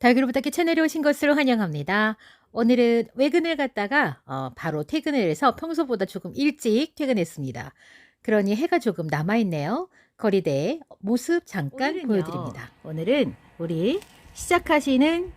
달그로 부탁해 채널에 오신 것을 환영합니다. 오늘은 외근을 갔다가 바로 퇴근을 해서 평소보다 조금 일찍 퇴근했습니다. 그러니 해가 조금 남아있네요. 거리대의 모습 잠깐 오늘은요. 보여드립니다. 오늘은 우리 시작하시는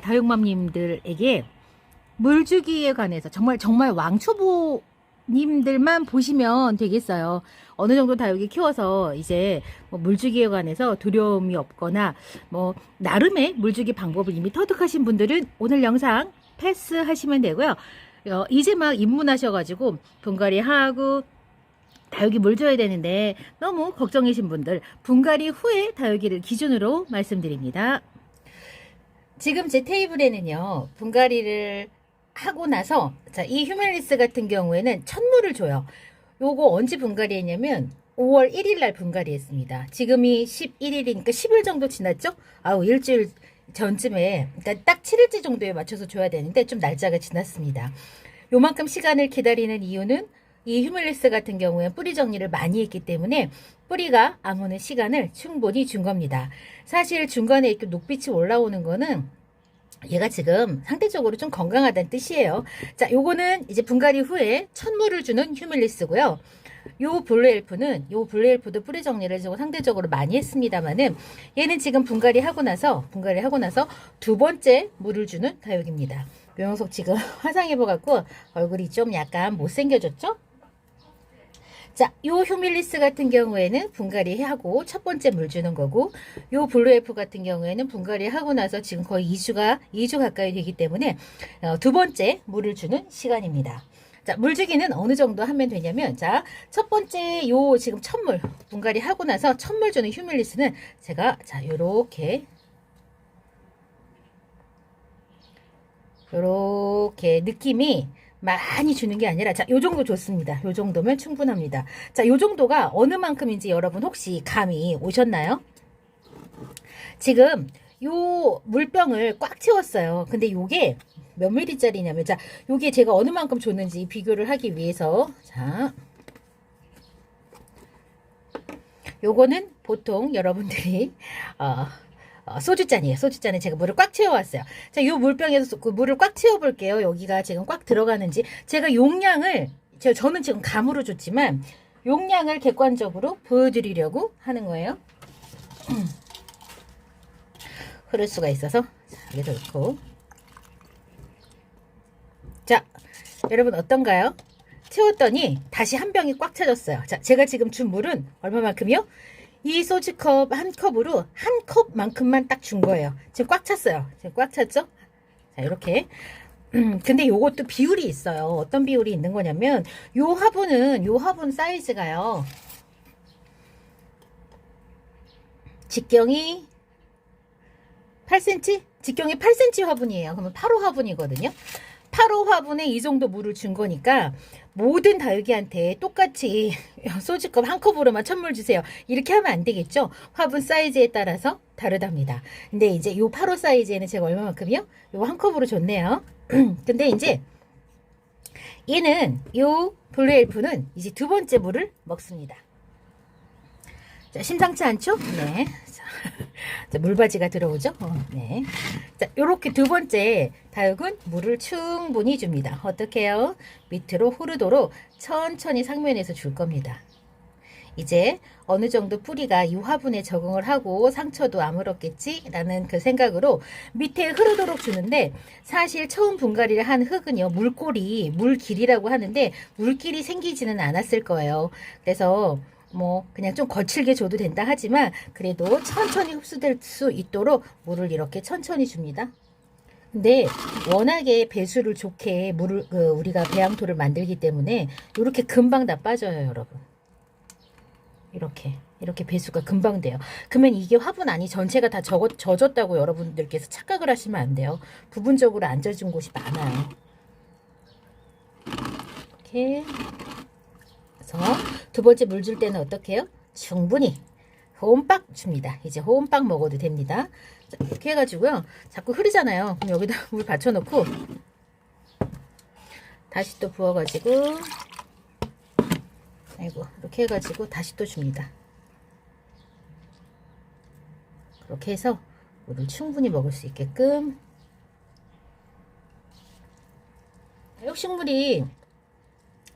다육맘님들에게 물주기에 관해서 정말 왕초보님들만 보시면 되겠어요. 어느 정도 다육이 키워서 이제 뭐 물주기에 관해서 두려움이 없거나 뭐 나름의 물주기 방법을 이미 터득하신 분들은 오늘 영상 패스하시면 되고요. 이제 막 입문하셔가지고 분갈이 하고 다육이 물 줘야 되는데 너무 걱정이신 분들 분갈이 후에 다육이를 기준으로 말씀드립니다. 지금 제 테이블에는요 분갈이를 하고 나서 이 휴멜리스 같은 경우에는 첫물을 줘요. 요거 언제 분갈이 했냐면 5월 1일 날 분갈이 했습니다. 지금이 11일이니까 10일 정도 지났죠? 아우 일주일 전쯤에 그러니까 딱 7일째 정도에 맞춰서 줘야 되는데 좀 날짜가 지났습니다. 요만큼 시간을 기다리는 이유는 이 휴멜리스 같은 경우에 뿌리 정리를 많이 했기 때문에 뿌리가 아무는 시간을 충분히 준 겁니다. 사실 중간에 이렇게 녹빛이 올라오는 거는 얘가 지금 상대적으로 좀 건강하다는 뜻이에요. 자, 요거는 이제 분갈이 후에 첫물을 주는 휴밀리스고요. 요 블루엘프도 뿌리 정리를 좀 상대적으로 많이 했습니다만은 얘는 지금 분갈이 하고 나서 두 번째 물을 주는 다육입니다. 요 녀석 지금 화상 입어갖고 얼굴이 좀 약간 못생겨졌죠? 자, 요 휴밀리스 같은 경우에는 분갈이 하고 첫 번째 물 주는 거고, 요 블루에프 같은 경우에는 분갈이 하고 나서 지금 거의 2주 가까이 되기 때문에 두 번째 물을 주는 시간입니다. 자, 물 주기는 어느 정도 하면 되냐면, 자, 첫 번째 요 지금 첫물 분갈이 하고 나서 첫물 주는 휴밀리스는 제가 자, 요렇게 느낌이 많이 주는 게 아니라 자, 요 정도 좋습니다. 요 정도면 충분합니다. 자, 요 정도가 어느 만큼인지 여러분 혹시 감이 오셨나요? 지금 요 물병을 꽉 채웠어요. 근데 요게 몇 밀리짜리냐면 자, 요게 제가 어느 만큼 줬는지 비교를 하기 위해서 자, 요거는 보통 여러분들이 소주잔이에요. 소주잔에 제가 물을 꽉 채워왔어요. 자, 요 물병에서 그 물을 꽉 채워볼게요. 여기가 지금 꽉 들어가는지. 제가 용량을, 저는 지금 감으로 줬지만, 용량을 객관적으로 보여드리려고 하는 거예요. 흐를 수가 있어서. 자, 여기서 넣고. 자, 여러분 어떤가요? 채웠더니 다시 한 병이 꽉 차졌어요. 자, 제가 지금 준 물은 얼마만큼이요? 이 소주컵 한 컵으로 한 컵만큼만 딱 준 거예요. 지금 꽉 찼어요. 지금 꽉 찼죠? 자, 이렇게. 근데 요것도 비율이 있어요. 어떤 비율이 있는 거냐면, 요 화분 사이즈가요. 직경이 8cm? 직경이 8cm 화분이에요. 그러면 8호 화분이거든요. 8호 화분에 이 정도 물을 준 거니까 모든 다육이한테 똑같이 소주컵 한 컵으로만 천물 주세요. 이렇게 하면 안 되겠죠? 화분 사이즈에 따라서 다르답니다. 근데 이제 요 8호 사이즈에는 제가 얼마만큼이요? 요 한 컵으로 줬네요. 근데 이제 얘는 요 블루엘프는 이제 두 번째 물을 먹습니다. 자, 심상치 않죠? 네. 자, 물바지가 들어오죠? 네. 자, 요렇게 두 번째 다육은 물을 충분히 줍니다. 어떻게 해요? 밑으로 흐르도록 천천히 상면에서 줄 겁니다. 이제 어느 정도 뿌리가 이 화분에 적응을 하고 상처도 아물었겠지? 라는 그 생각으로 밑에 흐르도록 주는데 사실 처음 분갈이를 한 흙은요, 물길이라고 하는데 물길이 생기지는 않았을 거예요. 그래서 뭐 그냥 좀 거칠게 줘도 된다 하지만 그래도 천천히 흡수될 수 있도록 물을 이렇게 천천히 줍니다. 근데 워낙에 배수를 좋게 우리가 배양토를 만들기 때문에 이렇게 금방 다 빠져요, 여러분. 이렇게 배수가 금방 돼요. 그러면 이게 화분 안이 전체가 다 젖었다고 여러분들께서 착각을 하시면 안 돼요. 부분적으로 안 젖은 곳이 많아요. 이렇게 그래서 두 번째 물 줄 때는 어떻게 해요? 충분히 호흡박 줍니다. 이제 호흡박 먹어도 됩니다. 자, 이렇게 해가지고요. 자꾸 흐르잖아요. 그럼 여기다 물 받쳐놓고 다시 또 부어가지고 아이고 이렇게 해가지고 다시 또 줍니다. 그렇게 해서 물을 충분히 먹을 수 있게끔. 다육식물이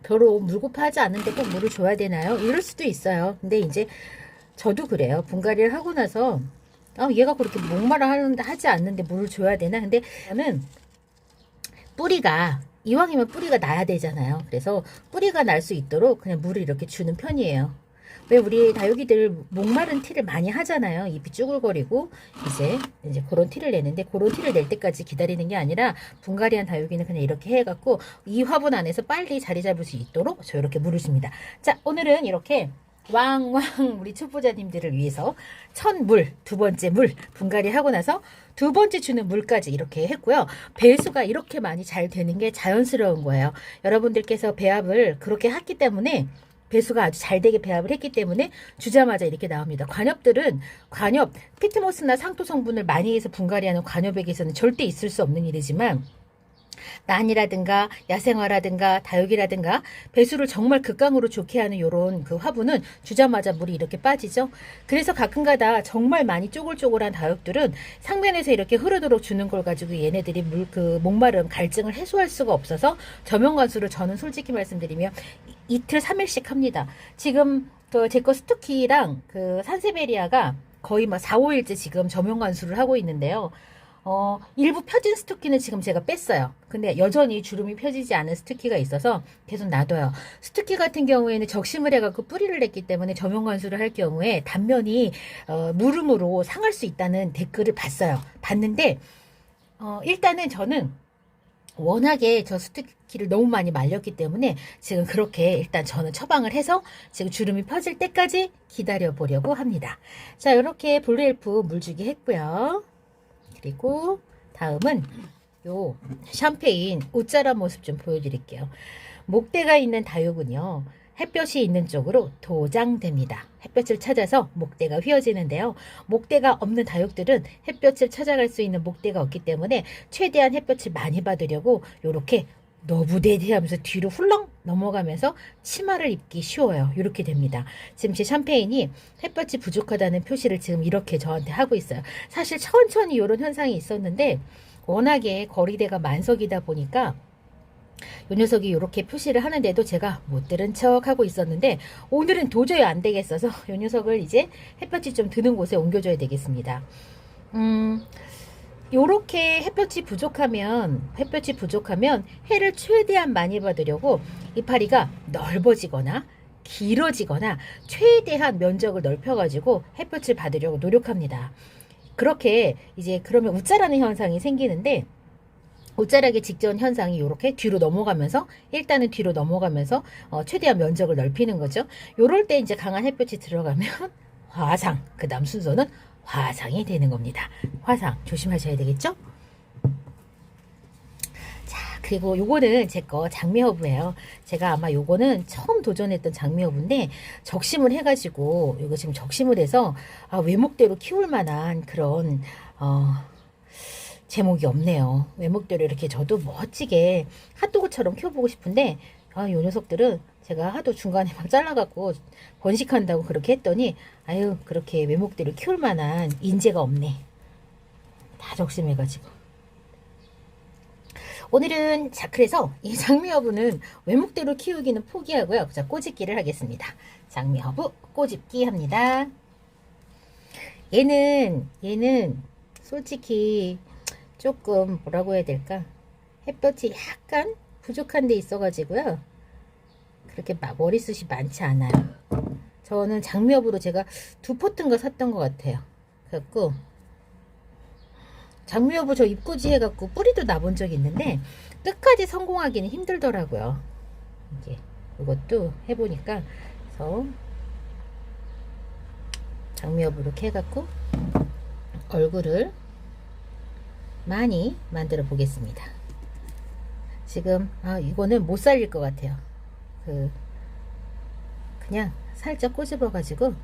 별로 물고파하지 않는데 꼭 물을 줘야 되나요? 이럴 수도 있어요. 근데 이제 저도 그래요. 분갈이를 하고 나서 얘가 그렇게 목마라 하지 않는데 물을 줘야 되나? 근데 저는 뿌리가 이왕이면 뿌리가 나야 되잖아요. 그래서 뿌리가 날 수 있도록 그냥 물을 이렇게 주는 편이에요. 왜 우리 다육이들 목마른 티를 많이 하잖아요. 잎이 쭈글거리고 이제 그런 티를 내는데 그런 티를 낼 때까지 기다리는 게 아니라 분갈이한 다육이는 그냥 이렇게 해갖고 이 화분 안에서 빨리 자리 잡을 수 있도록 저 이렇게 물을 줍니다. 자, 오늘은 이렇게 왕왕 우리 초보자님들을 위해서 첫 물, 두 번째 물 분갈이 하고 나서 두 번째 주는 물까지 이렇게 했고요. 배수가 이렇게 많이 잘 되는 게 자연스러운 거예요. 여러분들께서 배합을 그렇게 했기 때문에 배수가 아주 잘 되게 배합을 했기 때문에 주자마자 이렇게 나옵니다. 관엽들은 피트모스나 상토 성분을 많이 해서 분갈이하는 관엽에게서는 절대 있을 수 없는 일이지만 난이라든가 야생화라든가 다육이라든가 배수를 정말 극강으로 좋게 하는 요런 그 화분은 주자마자 물이 이렇게 빠지죠. 그래서 가끔가다 정말 많이 쪼글쪼글한 다육들은 상면에서 이렇게 흐르도록 주는 걸 가지고 얘네들이 목마름 갈증을 해소할 수가 없어서 저명관수를 저는 솔직히 말씀드리면 이틀 3일씩 합니다. 지금 제 거 스투키랑 그 산세베리아가 거의 막 4, 5일째 지금 저명관수를 하고 있는데요. 일부 펴진 스투키는 지금 제가 뺐어요. 근데 여전히 주름이 펴지지 않은 스투키가 있어서 계속 놔둬요. 스투키 같은 경우에는 적심을 해갖고 뿌리를 냈기 때문에 저명관수를 할 경우에 단면이 무름으로 상할 수 있다는 댓글을 봤는데 일단은 저는 워낙에 저 스투키를 너무 많이 말렸기 때문에 지금 그렇게 일단 저는 처방을 해서 지금 주름이 펴질 때까지 기다려 보려고 합니다. 자, 이렇게 블루엘프 물주기 했고요. 그리고 다음은 요 샴페인 옷자란 모습 좀 보여드릴게요. 목대가 있는 다육은요, 햇볕이 있는 쪽으로 도장됩니다. 햇볕을 찾아서 목대가 휘어지는데요. 목대가 없는 다육들은 햇볕을 찾아갈 수 있는 목대가 없기 때문에 최대한 햇볕을 많이 받으려고 요렇게 너부대대하면서 뒤로 훌렁 넘어가면서 치마를 입기 쉬워요. 이렇게 됩니다. 지금 제 샴페인이 햇볕이 부족하다는 표시를 지금 이렇게 저한테 하고 있어요. 사실 천천히 이런 현상이 있었는데 워낙에 거리대가 만석이다 보니까 이 녀석이 이렇게 표시를 하는데도 제가 못 들은 척 하고 있었는데 오늘은 도저히 안 되겠어서 이 녀석을 이제 햇볕이 좀 드는 곳에 옮겨줘야 되겠습니다. 요렇게 햇볕이 부족하면 해를 최대한 많이 받으려고 이파리가 넓어지거나 길어지거나 최대한 면적을 넓혀가지고 햇볕을 받으려고 노력합니다. 그렇게 이제 그러면 웃자라는 현상이 생기는데 옷자락의 직전 현상이 이렇게 뒤로 넘어가면서 일단은 뒤로 넘어가면서 최대한 면적을 넓히는 거죠. 요럴 때 이제 강한 햇볕이 들어가면 화상, 그 다음 순서는 화상이 되는 겁니다. 화상 조심하셔야 되겠죠? 자, 그리고 요거는 제 거 장미허브예요. 제가 아마 요거는 처음 도전했던 장미허브인데 적심을 해가지고 이거 지금 적심을 해서 외목대로 키울 만한 그런 제목이 없네요. 외목대로 이렇게 저도 멋지게 핫도그처럼 키워보고 싶은데 요 녀석들은 제가 하도 중간에 막 잘라갖고 번식한다고 그렇게 했더니 그렇게 외목대로 키울 만한 인재가 없네. 다 적심해가지고 오늘은 자 그래서 이 장미허브는 외목대로 키우기는 포기하고요. 자, 꼬집기를 하겠습니다. 장미허브 꼬집기 합니다. 얘는 솔직히 조금 뭐라고 해야 될까, 햇볕이 약간 부족한 데 있어 가지고요 그렇게 머리숱이 많지 않아요. 저는 장미허브로 제가 2포트인가 샀던 것 같아요. 그래갖고 장미허브 저 입꼬지 해갖고 뿌리도 나본 적이 있는데 끝까지 성공하기는 힘들더라고요. 이게 이것도 해보니까 그래서 장미허브 이렇게 해갖고 얼굴을 많이 만들어 보겠습니다. 지금 이거는 못 살릴 것 같아요. 그냥 살짝 꼬집어 가지고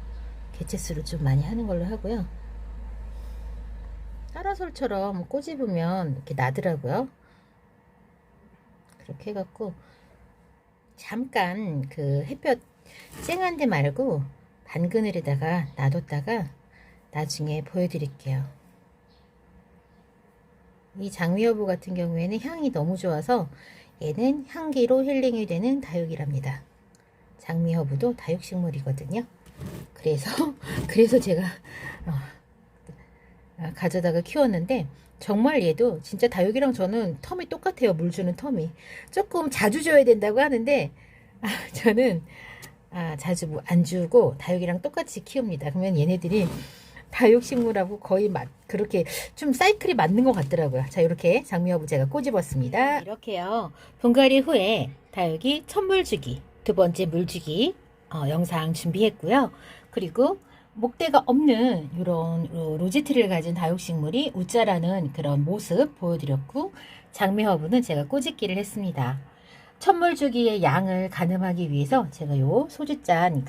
개체수를 좀 많이 하는 걸로 하고요. 파라솔처럼 꼬집으면 이렇게 나더라고요. 그렇게 해갖고 잠깐 그 햇볕 쨍한 데 말고 반그늘에다가 놔뒀다가 나중에 보여드릴게요. 이 장미여부 같은 경우에는 향이 너무 좋아서 얘는 향기로 힐링이 되는 다육이랍니다. 장미여부도 다육식물이거든요. 그래서 제가 가져다가 키웠는데 정말 얘도 진짜 다육이랑 저는 텀이 똑같아요. 물 주는 텀이 조금 자주 줘야 된다고 하는데 저는 자주 안 주고 다육이랑 똑같이 키웁니다. 그러면 얘네들이 다육식물하고 거의 그렇게 좀 사이클이 맞는 것 같더라고요. 자, 이렇게 장미여부 제가 꼬집었습니다. 이렇게요. 분갈이 후에 다육이 첫 물주기, 두 번째 물주기 영상 준비했고요. 그리고 목대가 없는 이런 로제트를 가진 다육식물이 웃자라는 그런 모습 보여드렸고, 장미여부는 제가 꼬집기를 했습니다. 첫 물주기의 양을 가늠하기 위해서 제가 요 소주잔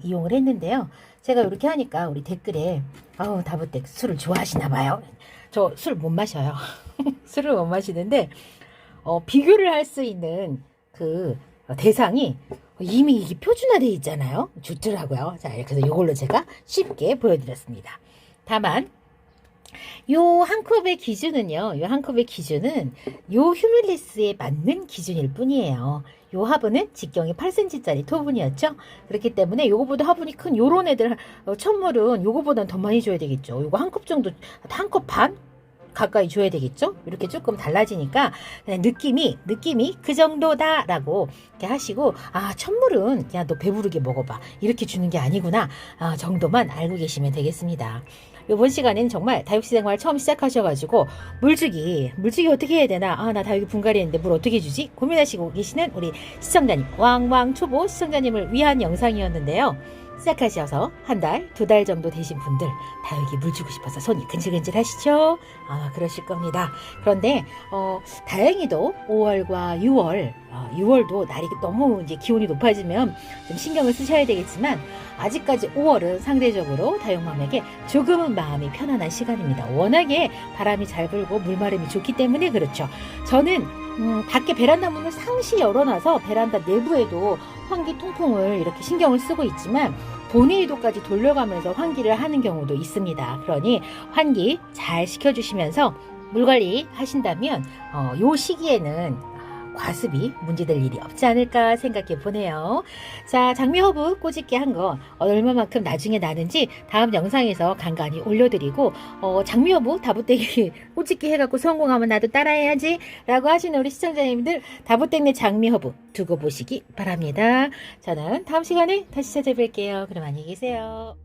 이용을 했는데요. 제가 이렇게 하니까 우리 댓글에 다부댁 술을 좋아하시나 봐요. 저 술 못 마셔요. 술을 못 마시는데 비교를 할 수 있는 그 대상이 이미 이게 표준화되어 있잖아요. 좋더라고요. 자, 그래서 이걸로 제가 쉽게 보여드렸습니다. 다만 요 한 컵의 기준은요. 요 한 컵의 기준은 요 휴밀리스에 맞는 기준일 뿐이에요. 요 화분은 직경이 8cm짜리 토분이었죠. 그렇기 때문에 요거보다 화분이 큰 요런 애들 첫물은 요거보다는 더 많이 줘야 되겠죠. 요거 한 컵 정도, 한 컵 반 가까이 줘야 되겠죠. 이렇게 조금 달라지니까 그냥 느낌이 그 정도다라고 이렇게 하시고, 첫물은 그냥 너 배부르게 먹어봐 이렇게 주는 게 아니구나 정도만 알고 계시면 되겠습니다. 이번 시간에는 정말 다육시 생활 처음 시작하셔가지고 물주기 어떻게 해야 되나, 나 다육이 분갈이 했는데 물 어떻게 주지 고민하시고 계시는 우리 시청자님, 왕왕 초보 시청자님을 위한 영상이었는데요. 시작하셔서 한 달, 두 달 정도 되신 분들 다육이 물 주고 싶어서 손이 근질근질 하시죠? 그러실 겁니다. 그런데 다행히도 5월과 6월도 날이 너무 이제 기온이 높아지면 좀 신경을 쓰셔야 되겠지만, 아직까지 5월은 상대적으로 다육맘에게 조금은 마음이 편안한 시간입니다. 워낙에 바람이 잘 불고 물마름이 좋기 때문에 그렇죠. 저는 밖에 베란다 문을 상시 열어놔서 베란다 내부에도 환기 통풍을 이렇게 신경을 쓰고 있지만 본회의도까지 돌려가면서 환기를 하는 경우도 있습니다. 그러니 환기 잘 시켜주시면서 물관리 하신다면 요 시기에는 과습이 문제될 일이 없지 않을까 생각해 보네요. 자, 장미허브 꼬집기 한 거 얼마만큼 나중에 나는지 다음 영상에서 간간히 올려드리고, 장미허브 다부떼기 꼬집기 해갖고 성공하면 나도 따라해야지 라고 하시는 우리 시청자님들, 다부떼기 장미허브 두고 보시기 바랍니다. 저는 다음 시간에 다시 찾아뵐게요. 그럼 안녕히 계세요.